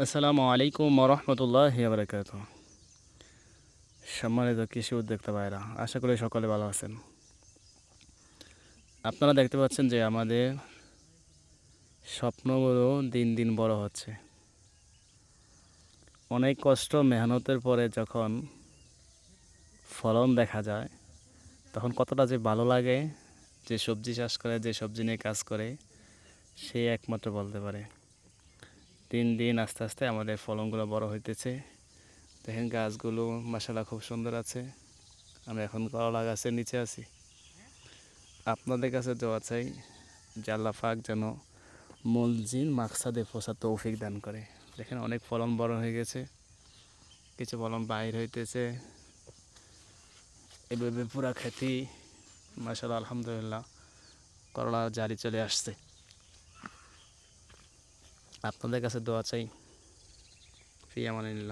আসসালামু আলাইকুম রহমতুল্লাহি বারাকাতুহু। সম্মানিত কৃষি উদ্যোক্তা ভাইরা, আশা করি সকলে ভালো আছেন। আপনারা দেখতে পাচ্ছেন যে আমাদের স্বপ্নগুলো দিন দিন বড় হচ্ছে। অনেক কষ্ট মেহনতের পরে যখন ফলন দেখা যায়, তখন কতটা যে ভালো লাগে। যে সবজি চাষ করে, যে সবজি নিয়ে কাজ করে, সে একমাত্র বলতে পারে। দিন দিন আস্তে আস্তে আমাদের ফলনগুলো বড় হইতেছে। দেখেন গাছগুলো মাশাআল্লাহ খুব সুন্দর আছে। আমি এখন করলা গাছের নিচে আছি। আপনাদের কাছে দোয়া চাই যে আল্লাহ পাক যেন মলজিল মাকসাদে পৌঁছার তৌফিক দান করে। দেখেন অনেক ফলন বড় হয়ে গেছে, কিছু ফলন বাইর হইতেছে। এভাবে পুরা খেতি মাশাআল্লাহ আলহামদুলিল্লাহ করলা জারি চলে আসছে। আপনাদের কাছে দোয়া চাই। ফি আমানিল্লাহ।